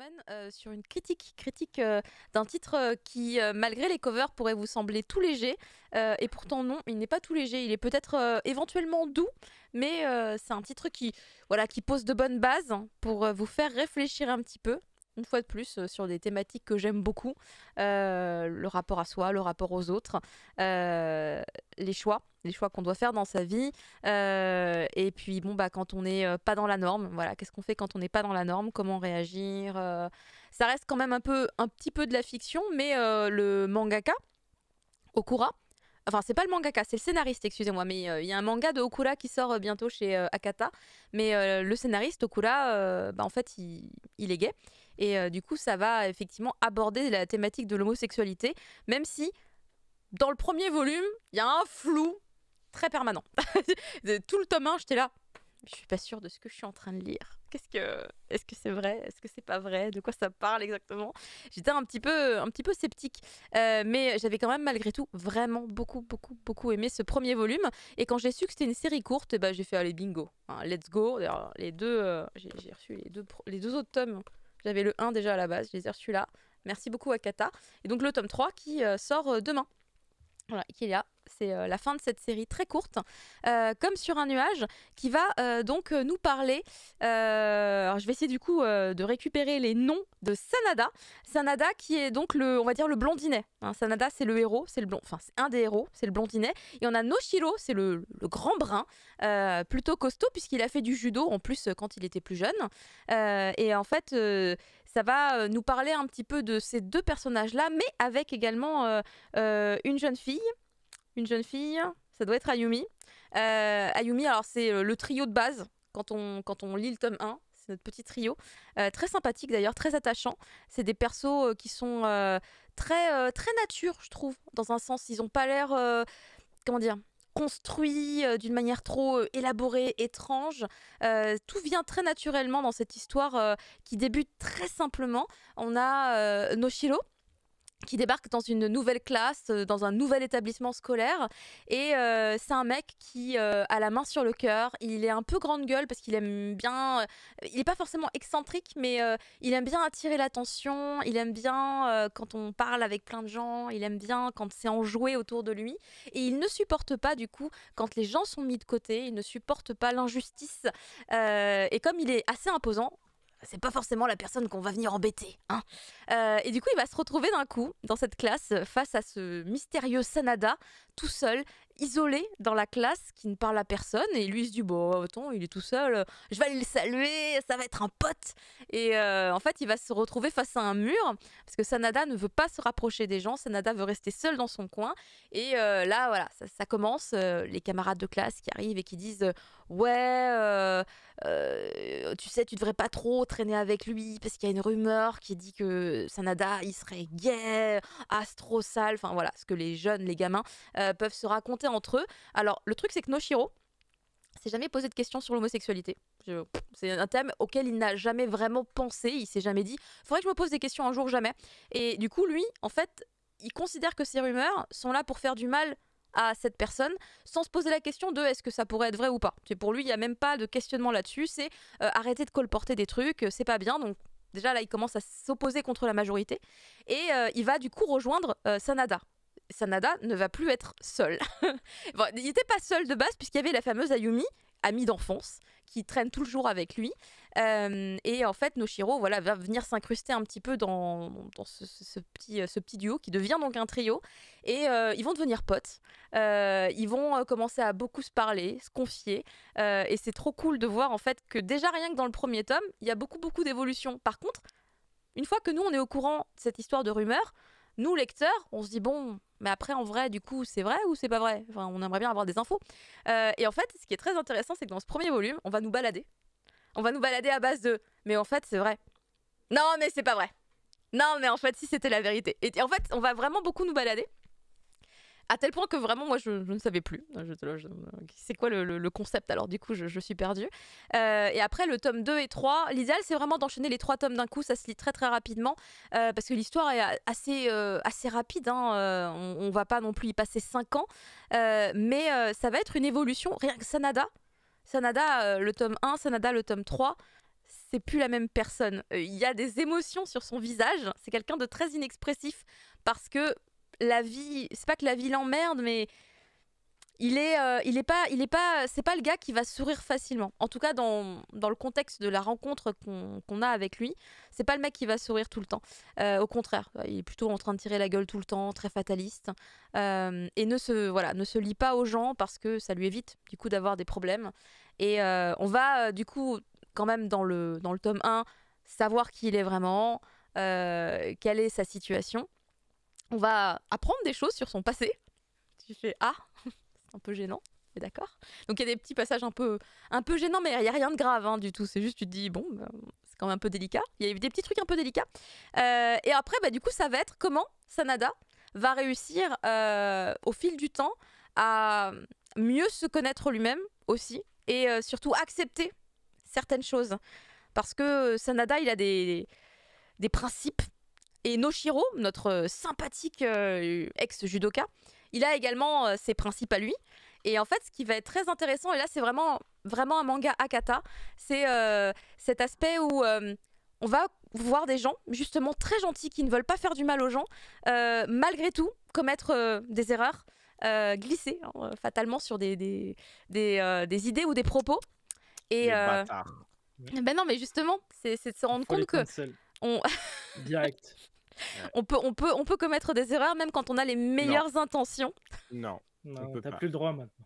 semaine sur une critique d'un titre qui, malgré les covers, pourrait vous sembler tout léger. Et pourtant non, il n'est pas tout léger. Il est peut-être éventuellement doux, mais c'est un titre qui, voilà, qui pose de bonnes bases pour vous faire réfléchir un petit peu. Une fois de plus, sur des thématiques que j'aime beaucoup, le rapport à soi, le rapport aux autres, les choix qu'on doit faire dans sa vie, et puis bon bah quand on n'est pas dans la norme, voilà, qu'est-ce qu'on fait quand on n'est pas dans la norme, comment réagir, ça reste quand même un petit peu de la fiction, mais le mangaka Okura. Enfin, c'est pas le mangaka, c'est le scénariste, excusez-moi. Mais il y a un manga de Okura qui sort bientôt chez Akata. Mais le scénariste, Okura, bah, en fait, il est gay. Et du coup, ça va effectivement aborder la thématique de l'homosexualité. Même si, dans le premier volume, il y a un flou très permanent. Tout le tome 1, j'étais là. Je suis pas sûre de ce que je suis en train de lire. Est-ce que c'est vrai? Est-ce que c'est pas vrai? De quoi ça parle exactement? J'étais un petit peu sceptique, mais j'avais quand même malgré tout vraiment beaucoup aimé ce premier volume. Et quand j'ai su que c'était une série courte, bah, j'ai fait allez bingo, hein, let's go. D'ailleurs, les deux, j'ai reçu les deux autres tomes. J'avais le 1 déjà à la base, je les ai reçus là. Merci beaucoup Akata. Et donc le tome 3 qui sort demain. Voilà, qu'il y a. C'est la fin de cette série très courte, comme sur un nuage, qui va donc nous parler. Alors je vais essayer du coup de récupérer les noms de Sanada. Sanada qui est donc on va dire le blondinet. Hein, Sanada c'est le héros, c'est le blond, enfin c'est un des héros, c'est le blondinet. Et on a Noshiro, c'est le grand brun, plutôt costaud puisqu'il a fait du judo en plus quand il était plus jeune. Et en fait. Ça va nous parler un petit peu de ces deux personnages-là, mais avec également une jeune fille. Une jeune fille, ça doit être Ayumi. Ayumi, alors c'est le trio de base quand on lit le tome 1. C'est notre petit trio. Très sympathique d'ailleurs, très attachant. C'est des persos qui sont très nature, je trouve, dans un sens. Ils n'ont pas l'air, comment dire, construit d'une manière trop élaborée, étrange. Tout vient très naturellement dans cette histoire qui débute très simplement. On a Noshiro qui débarque dans une nouvelle classe, dans un nouvel établissement scolaire. Et c'est un mec qui a la main sur le cœur. Il est un peu grande gueule parce qu'il aime bien... il n'est pas forcément excentrique, mais il aime bien attirer l'attention. Il aime bien quand on parle avec plein de gens. Il aime bien quand c'est enjoué autour de lui. Et il ne supporte pas, du coup, quand les gens sont mis de côté. Il ne supporte pas l'injustice. Et comme il est assez imposant, c'est pas forcément la personne qu'on va venir embêter, hein. Et du coup, il va se retrouver d'un coup dans cette classe face à ce mystérieux Sanada, tout seul, isolé dans la classe, qui ne parle à personne. Et lui, il se dit, bon, attends, il est tout seul, je vais aller le saluer, ça va être un pote. Et en fait, il va se retrouver face à un mur, parce que Sanada ne veut pas se rapprocher des gens, Sanada veut rester seul dans son coin. Et là, voilà, ça commence, les camarades de classe qui arrivent et qui disent, ouais... tu sais, tu devrais pas trop traîner avec lui parce qu'il y a une rumeur qui dit que Sanada il serait gay, astro sale, enfin voilà, ce que les jeunes, les gamins peuvent se raconter entre eux. Alors le truc c'est que Noshiro s'est jamais posé de questions sur l'homosexualité. C'est un thème auquel il n'a jamais vraiment pensé, il s'est jamais dit faudrait que je me pose des questions un jour, jamais. Et du coup lui, en fait, il considère que ces rumeurs sont là pour faire du mal à cette personne sans se poser la question de est-ce que ça pourrait être vrai ou pas. Pour lui, il n'y a même pas de questionnement là-dessus, c'est arrêter de colporter des trucs, c'est pas bien. Donc déjà là, il commence à s'opposer contre la majorité et il va du coup rejoindre Sanada. Sanada ne va plus être seul. Bon, il n'était pas seul de base puisqu'il y avait la fameuse Ayumi, amie d'enfance, qui traîne tout le jour avec lui. Et en fait, Noshiro voilà, va venir s'incruster un petit peu dans ce petit duo qui devient donc un trio. Et ils vont devenir potes. Ils vont commencer à beaucoup se parler, se confier. Et c'est trop cool de voir en fait que déjà rien que dans le premier tome, il y a beaucoup d'évolution. Par contre, une fois que nous, on est au courant de cette histoire de rumeur, nous, lecteurs, on se dit bon, mais après, en vrai, du coup, c'est vrai ou c'est pas vrai? Enfin, on aimerait bien avoir des infos. Et en fait, ce qui est très intéressant, c'est que dans ce premier volume, on va nous balader. On va nous balader à base de mais en fait, c'est vrai. Non, mais c'est pas vrai. Non, mais en fait, si c'était la vérité. Et en fait, on va vraiment beaucoup nous balader. À tel point que vraiment, moi, je ne savais plus. C'est quoi le concept? Alors, du coup, je suis perdue. Et après, le tome 2 et 3, l'idéal, c'est vraiment d'enchaîner les 3 tomes d'un coup. Ça se lit très rapidement. Parce que l'histoire est assez rapide. Hein. On va pas non plus y passer 5 ans. Mais ça va être une évolution. Rien que Sanada, le tome 1, Sanada, le tome 3. c'est plus la même personne. Il y a des émotions sur son visage. C'est quelqu'un de très inexpressif parce que la vie, c'est pas que la vie l'emmerde, mais c'est pas le gars qui va sourire facilement. En tout cas, dans le contexte de la rencontre qu'on a avec lui, c'est pas le mec qui va sourire tout le temps. Au contraire, il est plutôt en train de tirer la gueule tout le temps, très fataliste, et ne se lie pas aux gens parce que ça lui évite du coup d'avoir des problèmes. Et on va du coup quand même dans le tome 1 savoir qui il est vraiment, quelle est sa situation. On va apprendre des choses sur son passé. Tu fais ah, c'est un peu gênant, mais d'accord. Donc il y a des petits passages un peu gênants, mais il n'y a rien de grave hein, du tout. C'est juste tu te dis bon, bah, c'est quand même un peu délicat. Il y a des petits trucs un peu délicats. Et après, bah, du coup, ça va être comment Sanada va réussir au fil du temps à mieux se connaître lui-même aussi et surtout accepter certaines choses. Parce que Sanada, il a des principes. Et Noshiro, notre sympathique ex-judoka, il a également ses principes à lui. Et en fait, ce qui va être très intéressant, et là c'est vraiment un manga Akata, c'est cet aspect où on va voir des gens justement très gentils qui ne veulent pas faire du mal aux gens, malgré tout commettre des erreurs, glisser hein, fatalement sur des idées ou des propos. Et Les bâtards. ben non, mais justement, c'est de se rendre compte que on... direct. on peut commettre des erreurs même quand on a les meilleures intentions. Non, t'as plus le droit maintenant.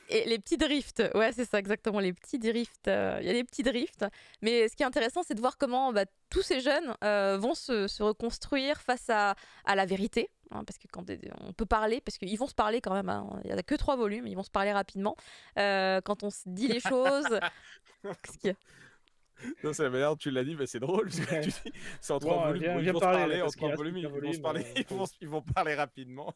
Et les petits drifts, ouais, c'est ça exactement, les petits drifts. Il y a des petits drifts, mais ce qui est intéressant, c'est de voir comment tous ces jeunes vont se reconstruire face à la vérité. Hein, parce que quand on peut parler, parce qu'ils vont se parler quand même, hein, il n'y a que 3 volumes, ils vont se parler rapidement. Quand on se dit les choses. Qu'est-ce qu'il y a ? Non, c'est la manière dont tu l'as dit, mais c'est drôle. Parce que tu dis, c'est en 3 volumes. Ils vont se parler en 3 volumes, ils vont parler rapidement.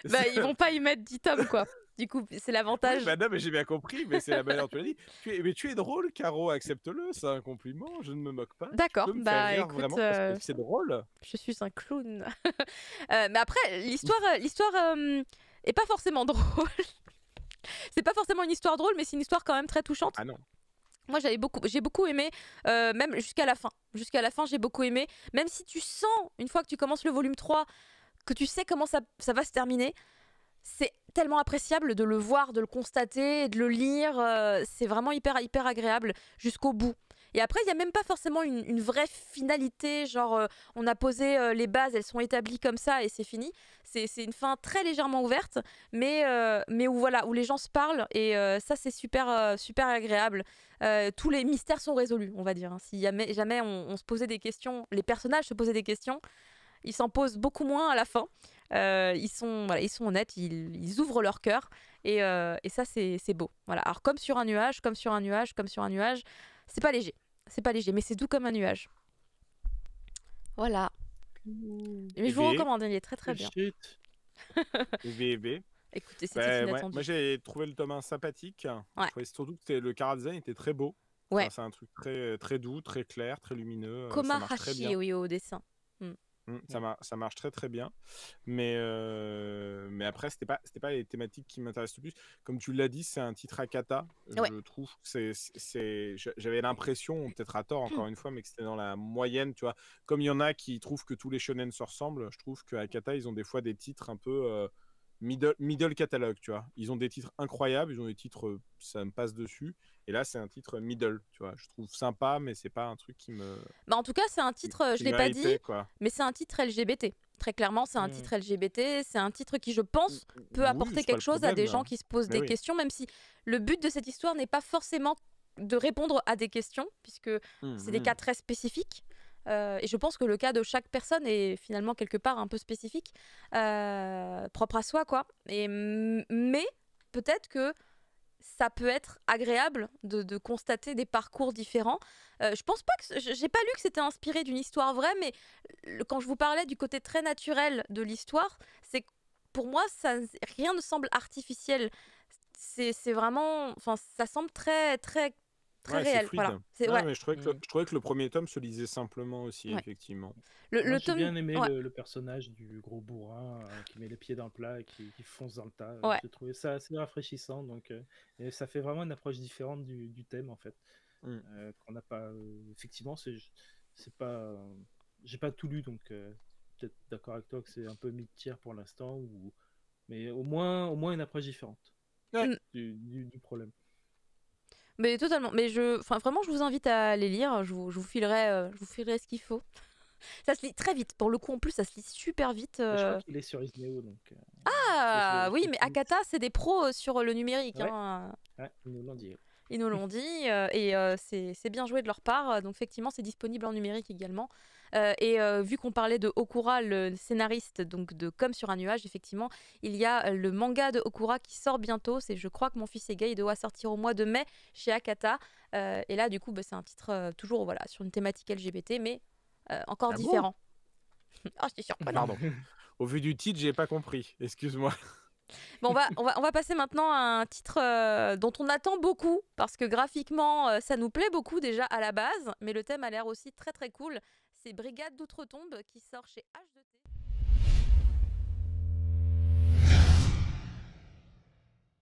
Bah, ils vont pas y mettre 10 tomes, quoi. Du coup, c'est l'avantage. Oui, bah non, mais j'ai bien compris, mais c'est la manière dont tu l'as dit. Mais tu es drôle, Caro, accepte-le, c'est un compliment, je ne me moque pas. D'accord, bah écoute, vraiment, parce que c'est drôle. Je suis un clown. Mais après, l'histoire est pas forcément drôle. C'est pas forcément une histoire drôle, mais c'est une histoire quand même très touchante. Ah non. Moi, j'ai beaucoup aimé, même jusqu'à la fin. Jusqu'à la fin, j'ai beaucoup aimé. Même si tu sens, une fois que tu commences le volume 3, que tu sais comment ça va se terminer, c'est tellement appréciable de le voir, de le constater, de le lire. C'est vraiment hyper agréable jusqu'au bout. Et après, il n'y a même pas forcément une vraie finalité, genre on a posé les bases, elles sont établies comme ça et c'est fini. C'est une fin très légèrement ouverte, mais où les gens se parlent et ça c'est super agréable. Tous les mystères sont résolus, on va dire. Hein. Si jamais on se posait des questions, les personnages se posaient des questions, ils s'en posent beaucoup moins à la fin. Ils sont honnêtes, ils ouvrent leur cœur et ça c'est beau. Voilà. Alors comme sur un nuage, c'est pas léger. C'est pas léger, mais c'est doux comme un nuage. Voilà. Mais je vous recommande, il est très bien. Écoutez, c'était inattendu. Moi j'ai trouvé le tome 1 sympathique. Ouais. Je trouvais surtout que le chara-design était très beau. Ouais. Enfin, c'est un truc très doux, très clair, très lumineux. Koma Hashi, oui, au dessin. Ça marche très bien, mais après c'était pas les thématiques qui m'intéressent le plus. Comme tu l'as dit, c'est un titre Akata. Je trouve que j'avais l'impression, peut-être à tort encore une fois, mais que c'était dans la moyenne, tu vois. Comme il y en a qui trouvent que tous les shonen se ressemblent, je trouve que Akata ils ont des fois des titres un peu middle catalogue, tu vois. Ils ont des titres incroyables, ils ont des titres ça me passe dessus. Et là, c'est un titre middle, tu vois. Je trouve sympa, mais c'est pas un truc qui me... Bah en tout cas, c'est un titre, je l'ai pas dit, mais c'est un titre LGBT. Très clairement, c'est un titre LGBT. C'est un titre qui, je pense, peut apporter quelque chose à des gens qui se posent des questions, même si le but de cette histoire n'est pas forcément de répondre à des questions, puisque c'est des cas très spécifiques. Et je pense que le cas de chaque personne est finalement quelque part un peu spécifique, propre à soi, quoi. Mais peut-être que ça peut être agréable de constater des parcours différents. Je pense pas que... J'ai pas lu que c'était inspiré d'une histoire vraie, mais quand je vous parlais du côté très naturel de l'histoire, c'est que pour moi, rien ne semble artificiel. C'est vraiment... Enfin, ça semble très réel. Voilà. Mais je trouvais que le premier tome se lisait simplement aussi, effectivement. Moi, j'ai bien aimé le personnage du gros bourrin qui met les pieds dans le plat et qui fonce dans le tas. J'ai trouvé ça assez rafraîchissant, donc et ça fait vraiment une approche différente du thème, en fait. qu'on n'a pas. Effectivement, c'est pas. J'ai pas tout lu, donc peut-être d'accord avec toi que c'est un peu mid-tier pour l'instant, mais au moins une approche différente du problème. Mais totalement. Mais vraiment, je vous invite à les lire. Je vous filerai ce qu'il faut. Ça se lit très vite. Pour le coup, en plus, ça se lit super vite. Je crois qu'il est sur Isneo, donc. Ah oui, mais Akata, c'est des pros sur le numérique. Ouais. Hein. Ouais, ils nous l'ont dit. Ils nous l'ont dit, et c'est bien joué de leur part. Donc effectivement, c'est disponible en numérique également. Vu qu'on parlait de Okura, le scénariste donc de Comme sur un nuage, effectivement, il y a le manga de Okura qui sort bientôt. C'est Je crois que mon fils est gay. Il doit sortir au mois de mai chez Akata. Et là, du coup, c'est un titre toujours sur une thématique LGBT, mais encore différent. Oh, je suis surprenant. Pardon. Au vu du titre, j'ai pas compris. Excuse-moi. Bon, on va passer maintenant à un titre dont on attend beaucoup, parce que graphiquement, ça nous plaît beaucoup déjà à la base, mais le thème a l'air aussi très très cool. C'est Brigade d'Outre-Tombe qui sort chez H2T.